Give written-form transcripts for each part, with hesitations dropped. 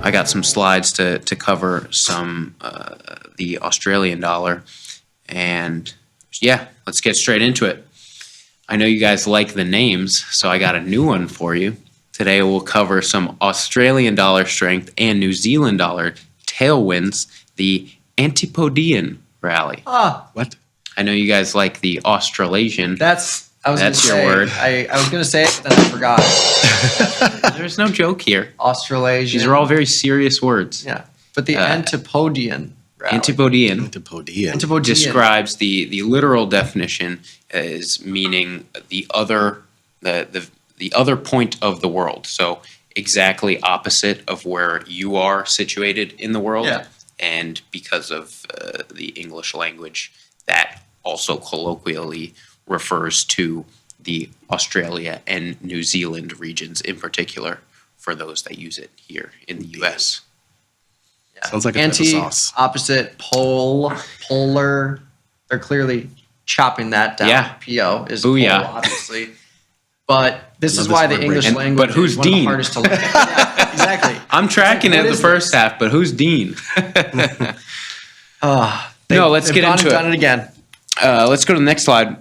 I got some slides to cover some the Australian dollar, and yeah, let's get straight into it. I know you guys like the names, so I got a new one for you. Today we'll cover some Australian dollar strength and New Zealand dollar tailwinds, the antipodean rally. What? I know you guys like the Australasian. That's your word. I was going to say it, but then I forgot. There's no joke here. Australasian. These are all very serious words. Yeah. But the antipodean rally. Antipodean describes the literal definition as meaning the other point of the world. So exactly opposite of where you are situated in the world. Yeah. And because of the English language, that also colloquially refers to the Australia and New Zealand regions in particular, for those that use it here in the U.S. Yeah. Sounds like a type of sauce. Opposite, polar. They're clearly chopping that down. Yeah. PO is Booyah. pole, obviously. But this is love why this the word English break. language But who's is one of the Dean? hardest to learn. Yeah, exactly. I'm tracking What it the is first half, but who's Dean? No, let's get into it. Done it again. Let's go to the next slide,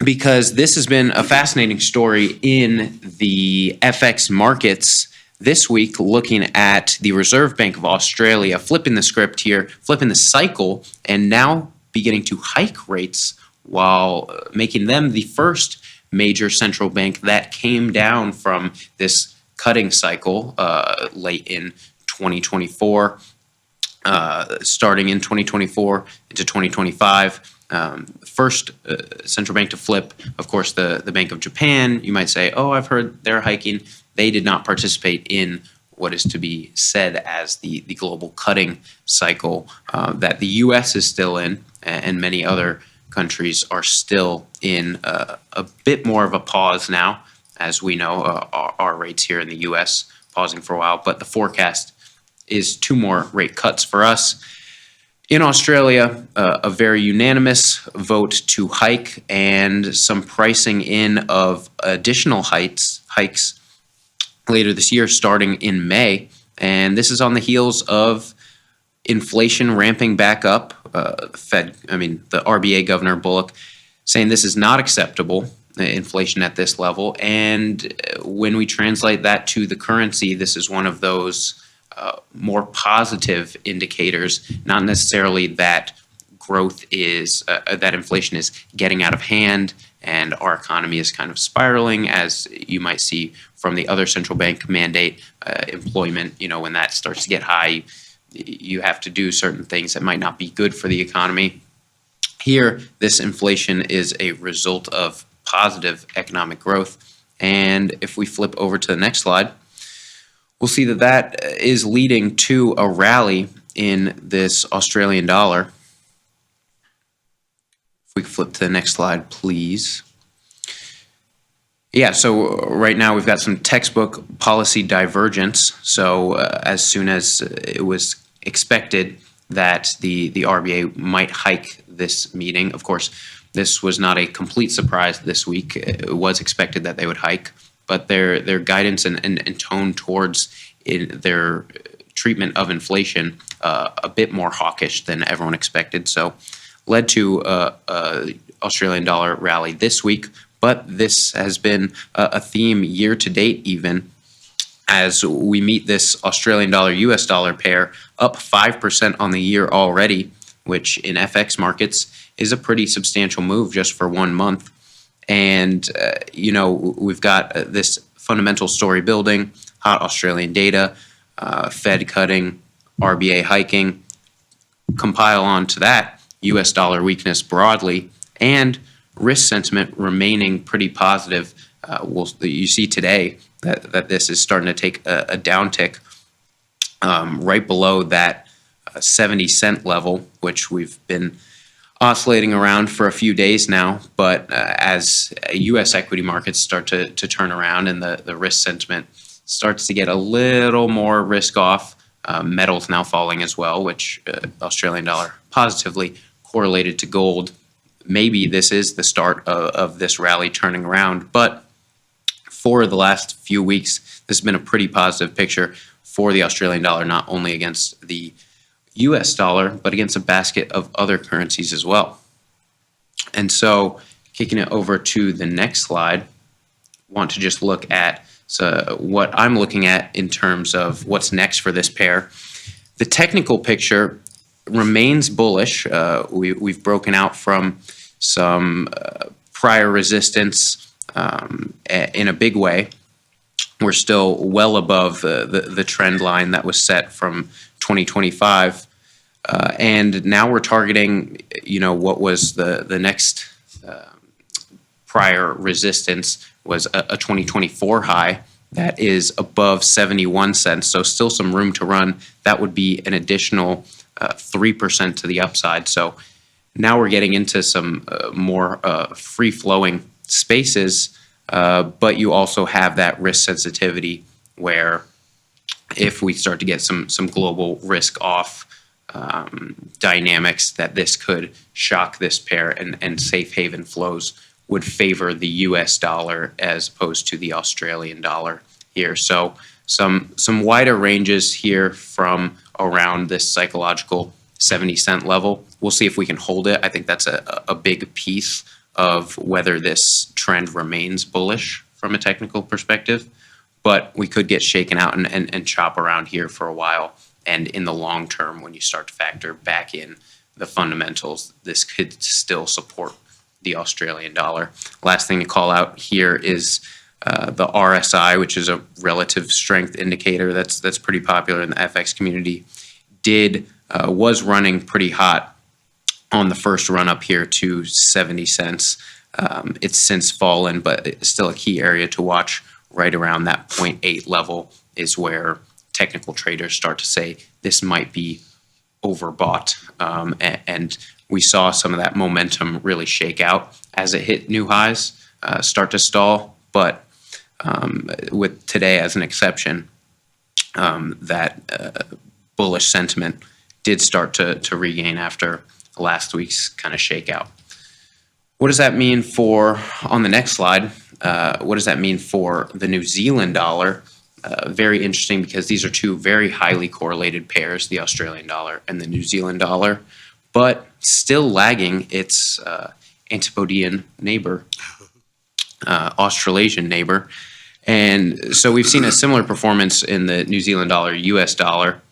because this has been a fascinating story in the FX markets this week, looking at the Reserve Bank of Australia flipping the script here, flipping the cycle, and now beginning to hike rates while making them the first major central bank that came down from this cutting cycle late in 2024, starting in 2024 into 2025. First central bank to flip, of course, the Bank of Japan. You might say, oh, I've heard they're hiking. They did not participate in what is to be said as the global cutting cycle that the U.S. is still in, and many other countries are still in a bit more of a pause now. As we know, our rates here in the U.S. pausing for a while, but the forecast is 2 more rate cuts for us. In Australia, a very unanimous vote to hike and some pricing in of additional hikes later this year, starting in May. And this is on the heels of inflation ramping back up. The RBA Governor Bullock saying this is not acceptable, inflation at this level. And when we translate that to the currency, this is one of those more positive indicators, not necessarily that growth is, that inflation is getting out of hand and our economy is kind of spiraling, as you might see from the other central bank mandate employment. When that starts to get high, you have to do certain things that might not be good for the economy. Here, this inflation is a result of positive economic growth. And if we flip over to the next slide, we'll see that is leading to a rally in this Australian dollar. If we flip to the next slide, please. Yeah, so right now we've got some textbook policy divergence. So as soon as it was expected that the RBA might hike this meeting, of course, this was not a complete surprise this week. It was expected that they would hike, but their guidance and tone towards their treatment of inflation a bit more hawkish than everyone expected. So led to a Australian dollar rally this week, but this has been a theme year to date, even as we meet this Australian dollar US dollar pair up 5% on the year already, which in FX markets is a pretty substantial move just for 1 month. And, we've got this fundamental story building, hot Australian data, Fed cutting, RBA hiking, compile onto that US dollar weakness broadly, and risk sentiment remaining pretty positive. You see today that this is starting to take a downtick right below that 70-cent level, which we've been oscillating around for a few days now. But as U.S. equity markets start to turn around and the risk sentiment starts to get a little more risk off, metals now falling as well, which Australian dollar positively correlated to gold. Maybe this is the start of this rally turning around. But for the last few weeks, this has been a pretty positive picture for the Australian dollar, not only against the US dollar, but against a basket of other currencies as well. And so, kicking it over to the next slide, want to just look at what I'm looking at in terms of what's next for this pair. The technical picture remains bullish. We've broken out from some prior resistance in a big way. We're still well above the trend line that was set from 2025. And now we're targeting, what was the next prior resistance was a 2024 high that is above 71 cents. So still some room to run. That would be an additional 3% to the upside. So now we're getting into some more free-flowing spaces, but you also have that risk sensitivity where if we start to get some global risk off dynamics, that this could shock this pair, and safe haven flows would favor the US dollar as opposed to the Australian dollar here. So some wider ranges here from around this psychological 70-cent level. We'll see if we can hold it. I think that's a big piece of whether this trend remains bullish from a technical perspective, but we could get shaken out and chop around here for a while. And in the long term, when you start to factor back in the fundamentals, this could still support the Australian dollar. Last thing to call out here is the RSI, which is a relative strength indicator that's pretty popular in the FX community, was running pretty hot on the first run up here to 70 cents. It's since fallen, but it's still a key area to watch. Right around that 0.8 level is where technical traders start to say this might be overbought. And we saw some of that momentum really shake out as it hit new highs, start to stall. But with today as an exception, that bullish sentiment did start to regain after last week's kind of shakeout. What does that mean on the next slide, what does that mean for the New Zealand dollar? Very interesting because these are two very highly correlated pairs, the Australian dollar and the New Zealand dollar, but still lagging its antipodean neighbor, Australasian neighbor. And so we've seen a similar performance in the New Zealand dollar, US dollar.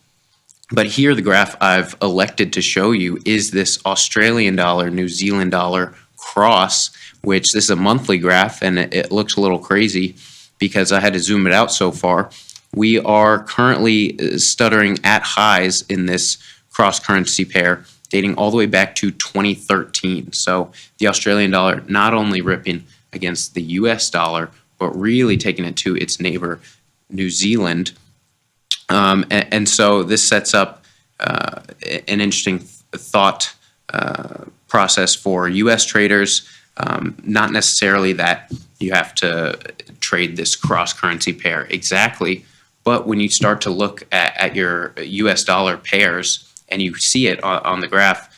But here the graph I've elected to show you is this Australian dollar, New Zealand dollar cross, which this is a monthly graph, and it looks a little crazy because I had to zoom it out so far. We are currently stuttering at highs in this cross-currency pair dating all the way back to 2013. So the Australian dollar not only ripping against the US dollar, but really taking it to its neighbor, New Zealand. And so this sets up an interesting thought process for US traders. Not necessarily that you have to trade this cross-currency pair exactly, but when you start to look at your US dollar pairs and you see it on the graph,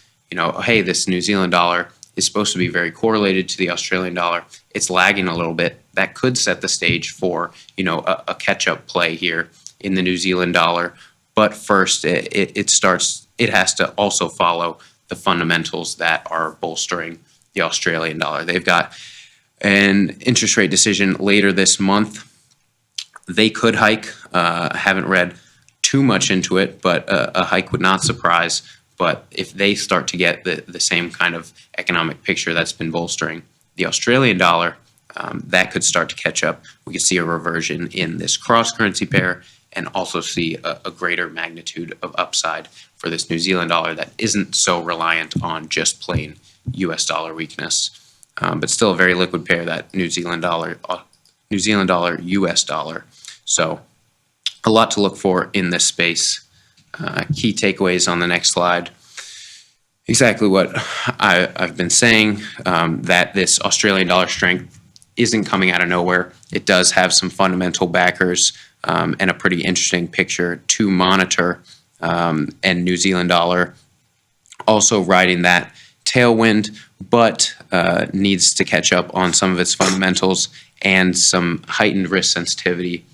hey, this New Zealand dollar is supposed to be very correlated to the Australian dollar. It's lagging a little bit. That could set the stage for, a catch-up play here in the New Zealand dollar. But first, it has to also follow the fundamentals that are bolstering the Australian dollar. They've got an interest rate decision later this month. They could hike. Haven't read too much into it, but a hike would not surprise. But if they start to get the same kind of economic picture that's been bolstering the Australian dollar, that could start to catch up. We could see a reversion in this cross-currency pair and also see a greater magnitude of upside for this New Zealand dollar that isn't so reliant on just plain US dollar weakness, but still a very liquid pair, that New Zealand dollar, US dollar. So a lot to look for in this space. Key takeaways on the next slide. Exactly what I've been saying, that this Australian dollar strength isn't coming out of nowhere. It does have some fundamental backers and a pretty interesting picture to monitor. And New Zealand dollar also riding that tailwind, but needs to catch up on some of its fundamentals and some heightened risk sensitivity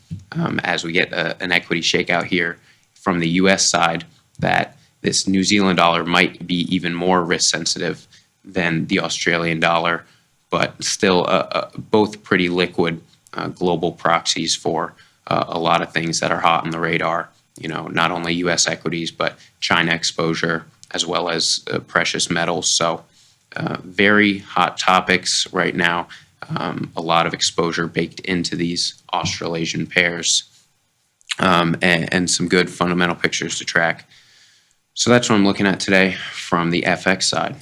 as we get an equity shakeout here from the U.S. side, that this New Zealand dollar might be even more risk sensitive than the Australian dollar, but still both pretty liquid global proxies for a lot of things that are hot on the radar. You know, not only U.S. equities, but China exposure, as well as precious metals. So very hot topics right now. A lot of exposure baked into these Australasian pairs, and some good fundamental pictures to track. So that's what I'm looking at today from the FX side.